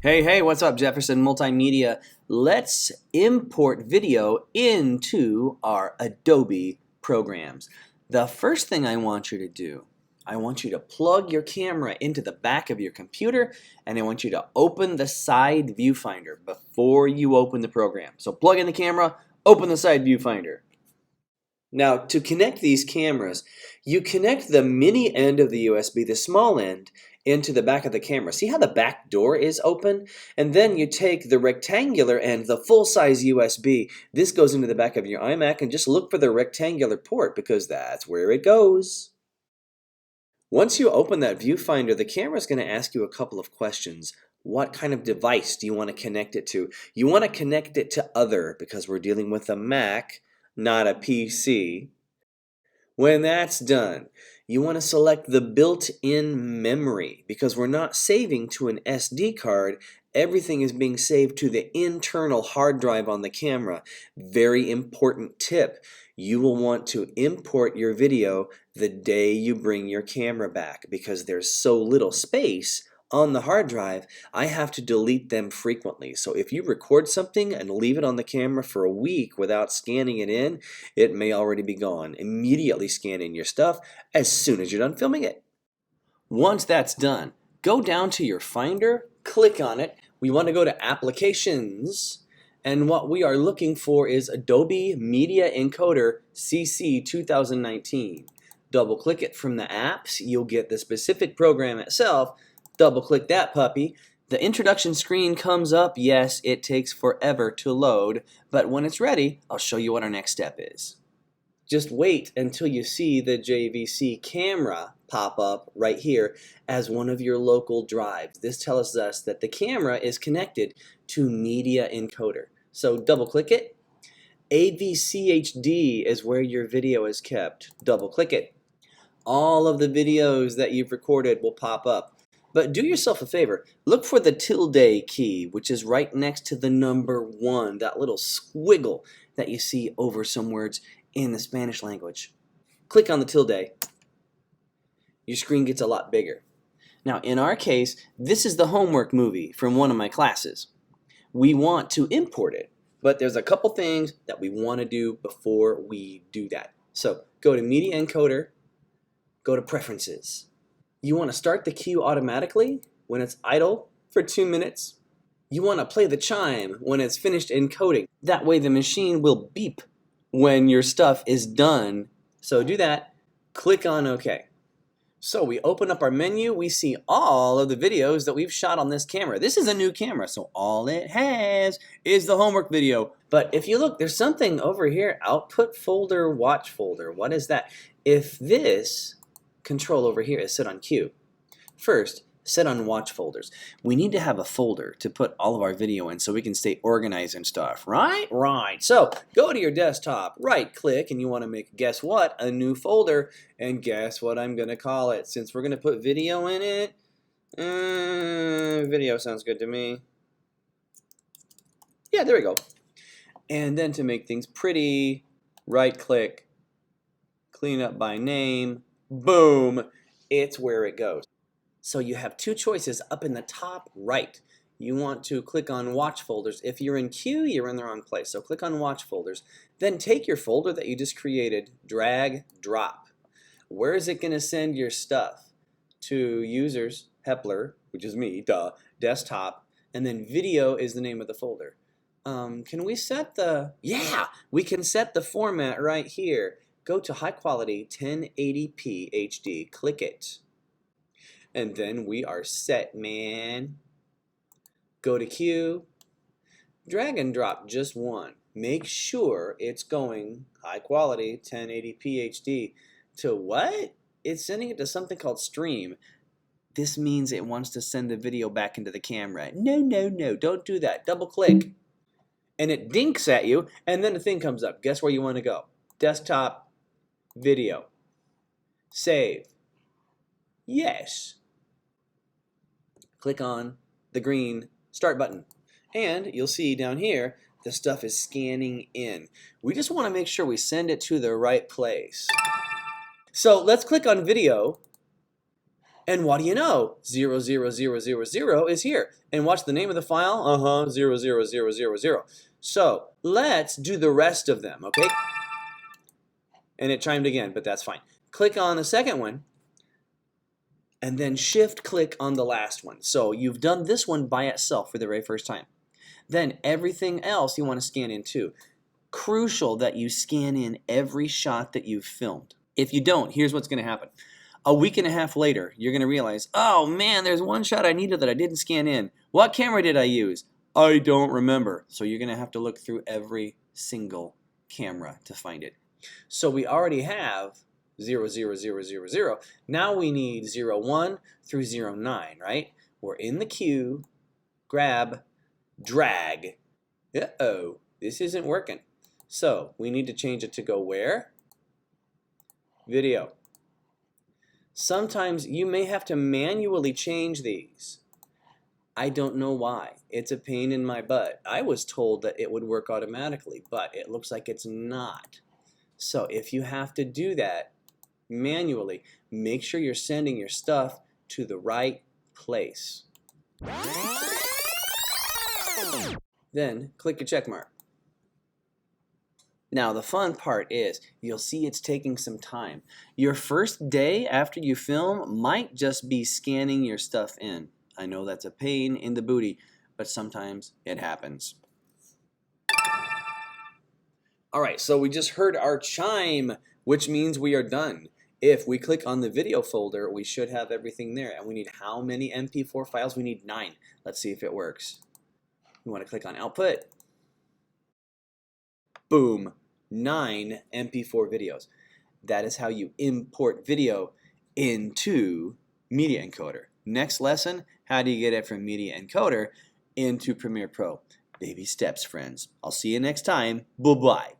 Hey, what's up, Jefferson Multimedia? Let's import video into our Adobe programs. The first thing I want you to do, I want you to plug your camera into the back of your computer, and I want you to open the side viewfinder before you open the program. So plug in the camera, open the side viewfinder. Now, to connect these cameras, you connect the mini end of the USB, the small end, into the back of the camera. See how the back door is open? And then you take the rectangular end, the full-size USB. This goes into the back of your iMac, and just look for the rectangular port because that's where it goes. Once you open that viewfinder, the camera is going to ask you a couple of questions. What kind of device do you want to connect it to? You want to connect it to other because we're dealing with a Mac, not a PC. When that's done, you want to select the built-in memory because we're not saving to an SD card. Everything is being saved to the internal hard drive on the camera. Very important tip. You will want to import your video the day you bring your camera back because there's so little space on the hard drive, I have to delete them frequently. So if you record something and leave it on the camera for a week without scanning it in, it may already be gone. Immediately scan in your stuff as soon as you're done filming it. Once that's done, go down to your Finder, click on it. We want to go to Applications, and what we are looking for is Adobe Media Encoder CC 2019. Double click it from the apps, you'll get the specific program itself. Double click that puppy. The introduction screen comes up. Yes, it takes forever to load, but when it's ready, I'll show you what our next step is. Just wait until you see the JVC camera pop up right here as one of your local drives. This tells us that the camera is connected to Media Encoder. So double click it. AVCHD is where your video is kept. Double click it. All of the videos that you've recorded will pop up. But do yourself a favor, look for the tilde key, which is right next to the number 1, that little squiggle that you see over some words in the Spanish language. Click on the tilde. Your screen gets a lot bigger. Now, in our case, this is the homework movie from one of my classes. We want to import it, but there's a couple things that we want to do before we do that. So go to Media Encoder, go to Preferences. You want to start the cue automatically when it's idle for 2 minutes. You want to play the chime when it's finished encoding. That way the machine will beep when your stuff is done. So do that. Click on OK. So we open up our menu. We see all of the videos that we've shot on this camera. This is a new camera, so all it has is the homework video. But if you look, there's something over here, output folder, watch folder. What is that? If this control over here is set on Q. First, set on watch folders. We need to have a folder to put all of our video in so we can stay organized and stuff, right? Right. So go to your desktop, right click, and you want to make, guess what? A new folder. And guess what I'm going to call it? Since we're going to put video in it, video sounds good to me. Yeah, there we go. And then to make things pretty, right click, clean up by name. Boom, it's where it goes. So you have two choices up in the top right. You want to click on watch folders. If you're in Q, you're in the wrong place. So click on watch folders. Then take your folder that you just created, drag, drop. Where is it going to send your stuff? To users, Hepler, which is me, desktop, and then video is the name of the folder. Can we set the, we can set the format right here. Go to high quality 1080p HD, click it. And then we are set, man. Go to Q, drag and drop just one. Make sure it's going high quality 1080p HD to what? It's sending it to something called stream. This means it wants to send the video back into the camera. No, don't do that. Double click. And it dinks at you, and then the thing comes up. Guess where you want to go? Desktop. Video. Save. Yes. Click on the green start button. And you'll see down here, the stuff is scanning in. We just want to make sure we send it to the right place. So let's click on video. And what do you know? 00000 is here. And what's the name of the file? 00000. So let's do the rest of them, okay? And it chimed again, but that's fine. Click on the second one, and then shift click on the last one. So you've done this one by itself for the very first time. Then everything else you want to scan in too. Crucial that you scan in every shot that you've filmed. If you don't, here's what's going to happen. A week and a half later, you're going to realize, oh man, there's one shot I needed that I didn't scan in. What camera did I use? I don't remember. So you're going to have to look through every single camera to find it. So we already have 00000. Now we need 01 through 09, right? We're in the queue, grab, drag. Uh-oh, this isn't working. So we need to change it to go where? Video. Sometimes you may have to manually change these. I don't know why. It's a pain in my butt. I was told that it would work automatically, but it looks like it's not. So if you have to do that manually, make sure you're sending your stuff to the right place. Then click your check mark. Now the fun part is you'll see it's taking some time. Your first day after you film might just be scanning your stuff in. I know that's a pain in the booty, but sometimes it happens. Alright, so we just heard our chime, which means we are done. If we click on the video folder, we should have everything there. And we need how many MP4 files? We need 9. Let's see if it works. We want to click on output. Boom, 9 MP4 videos. That is how you import video into Media Encoder. Next lesson, how do you get it from Media Encoder into Premiere Pro? Baby steps, friends. I'll see you next time. Bye-bye.